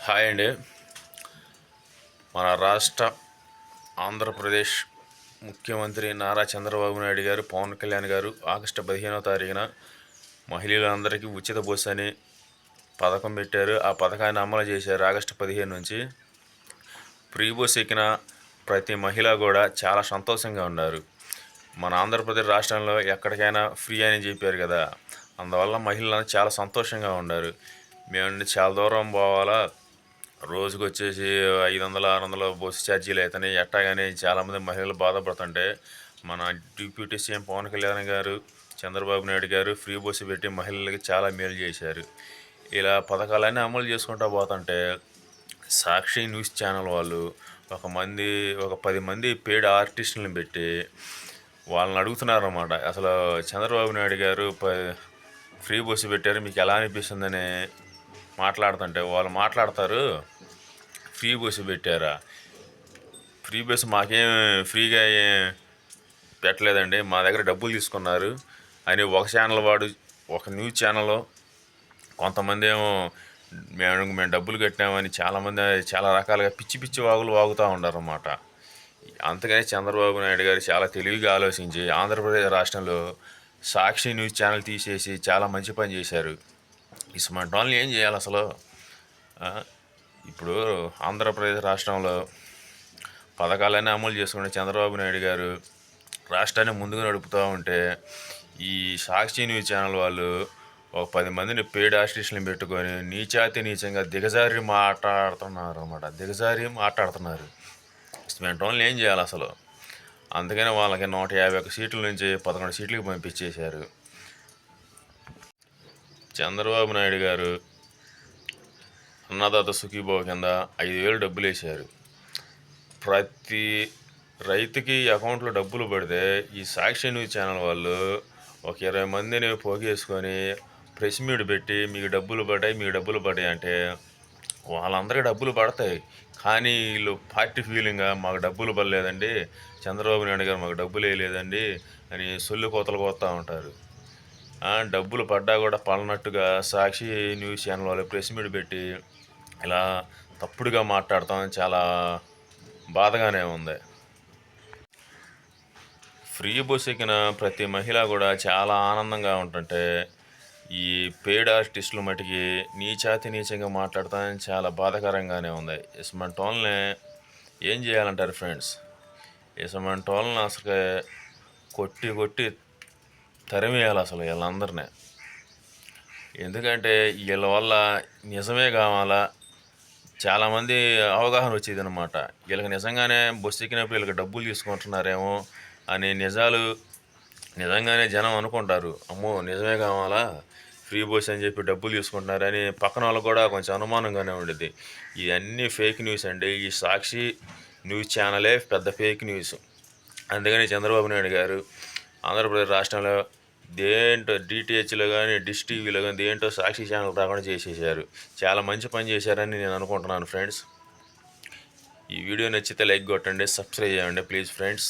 Hi అండి. మన రాష్ట్ర ఆంధ్రప్రదేశ్ ముఖ్యమంత్రి నారా చంద్రబాబు నాయుడు గారు, పవన్ కళ్యాణ్ గారు ఆగస్టు 15వ తారీఖున మహిళలందరికీ ఉచిత బస్సు అని పథకం పెట్టారు. ఆ పథకాన్ని అమలు చేశారు. ఆగస్టు 15 నుంచి ఫ్రీ బస్సు ఎక్కిన ప్రతి మహిళ కూడా చాలా సంతోషంగా ఉన్నారు. మన ఆంధ్రప్రదేశ్ రాష్ట్రంలో ఎక్కడికైనా ఫ్రీ అని చెప్పారు కదా, అందువల్ల మహిళలు చాలా సంతోషంగా ఉన్నారు. మేము చాలా దూరం పోవాలా, రోజుకు వచ్చేసి 500 600 బస్సు ఛార్జీలు అవుతాయి ఎట్టాగానే చాలామంది మహిళలు బాధపడుతుంటే మన డిప్యూటీ సీఎం పవన్ కళ్యాణ్ గారు, చంద్రబాబు నాయుడు గారు ఫ్రీ బస్సు పెట్టి మహిళలకి చాలా మేలు చేశారు. ఇలా పథకాలన్నీ అమలు చేసుకుంటూ పోతుంటే సాక్షి న్యూస్ ఛానల్ వాళ్ళు ఒక 10 మంది పెయిడ్ ఆర్టిస్టులను పెట్టి వాళ్ళని అడుగుతున్నారన్నమాట. అసలు చంద్రబాబు నాయుడు గారు ఫ్రీ బస్సు పెట్టారు, మీకు ఎలా అనిపిస్తుందని మాట్లాడుతుంటే వాళ్ళు మాట్లాడతారు, ఫ్రీ బస్సు పెట్టారా, ఫ్రీ బస్సు మాకేం ఫ్రీగా పెట్టలేదండి, మా దగ్గర డబ్బులు తీసుకున్నారు అని ఒక ఛానల్ వాడు, ఒక న్యూస్ ఛానల్ కొంతమంది ఏమో మేము డబ్బులు కట్టామని చాలామంది చాలా రకాలుగా పిచ్చి పిచ్చి వాగులు వాగుతూ ఉన్నారన్నమాట. అంతకనే చంద్రబాబు నాయుడు గారు చాలా తెలివిగా ఆలోచించి ఆంధ్రప్రదేశ్ రాష్ట్రంలో సాక్షి న్యూస్ ఛానల్ తీసేసి చాలా మంచి పని చేశారు. ఇటువంటి వాళ్ళని ఏం చేయాలి అసలు? ఇప్పుడు ఆంధ్రప్రదేశ్ రాష్ట్రంలో పథకాలన్నీ అమలు చేసుకునే చంద్రబాబు నాయుడు గారు రాష్ట్రాన్ని ముందుకు నడుపుతూ ఉంటే ఈ సాక్షి న్యూస్ ఛానల్ వాళ్ళు ఒక 10 మందిని పెయిడ్ ఆర్టిస్టులను పెట్టుకొని నీచంగా దిగజారి మాట్లాడుతున్నారు. ఇటువంటి వాళ్ళని ఏం చేయాలి అసలు? అందుకని వాళ్ళకి 151 సీట్ల నుంచి 11 సీట్లకు పంపించేశారు. చంద్రబాబు నాయుడు గారు అన్నదాత సుఖీభావ కింద 5,000 డబ్బులు వేశారు. ప్రతి రైతుకి అకౌంట్లో డబ్బులు పడితే ఈ సాక్షి న్యూస్ ఛానల్ వాళ్ళు ఒక 20 మందిని పోగేసుకొని ప్రెస్ మీట్ పెట్టి మీకు డబ్బులు పడ్డాయి అంటే వాళ్ళందరికీ డబ్బులు పడతాయి. కానీ వీళ్ళు పార్టీ ఫీలింగ్గా మాకు డబ్బులు పడలేదండి, చంద్రబాబు నాయుడు గారు మాకు డబ్బులు వేయలేదండి అని సొల్లు కోతలు కోస్తూ ఉంటారు. డబ్బులు పడ్డా కూడా పడనట్టుగా సాక్షి న్యూస్ ఛానల్ వాళ్ళు ప్రెస్ మీట్ పెట్టి ఇలా తప్పుడుగా మాట్లాడతాం చాలా బాధగానే ఉంది. ఫ్రీ బస్ ఎక్కిన ప్రతి మహిళ కూడా చాలా ఆనందంగా ఉంటుంటే ఈ పెయిడ్ ఆర్టిస్టులు మటుకి నీచంగా మాట్లాడతాం చాలా బాధాకరంగానే ఉంది. ఇటువంటి వాళ్ళని ఏం చేయాలంటారు ఫ్రెండ్స్? ఇటువంటి వాళ్ళని అసలు కొట్టి తరిమేయాలి అసలు వీళ్ళందరినీ. ఎందుకంటే వీళ్ళ వల్ల నిజమే కావాలా, చాలామంది అవగాహన వచ్చేది అనమాట. వీళ్ళకి నిజంగానే బస్సు ఎక్కినప్పుడు వీళ్ళకి డబ్బులు తీసుకుంటున్నారేమో అని నిజంగానే జనం అనుకుంటారు. అమ్మో నిజమే కావాలా, ఫ్రీ బస్ అని చెప్పి డబ్బులు తీసుకుంటున్నారని పక్కన వాళ్ళకు కూడా కొంచెం అనుమానంగానే ఉండేది. ఇవన్నీ ఫేక్ న్యూస్ అండి. ఈ సాక్షి న్యూస్ ఛానలే పెద్ద ఫేక్ న్యూస్. అందుకని చంద్రబాబు నాయుడు గారు ఆంధ్రప్రదేశ్ రాష్ట్రంలో డిటిహెచ్లో కానీ డిష్ టీవీలో కానీ దేంటో సాక్షి ఛానల్ రాకుండా చేసేసారు. చాలా మంచి పని చేశారని నేను అనుకుంటున్నాను ఫ్రెండ్స్. ఈ వీడియో నచ్చితే లైక్ కొట్టండి, సబ్స్క్రైబ్ చేయండి ప్లీజ్ ఫ్రెండ్స్.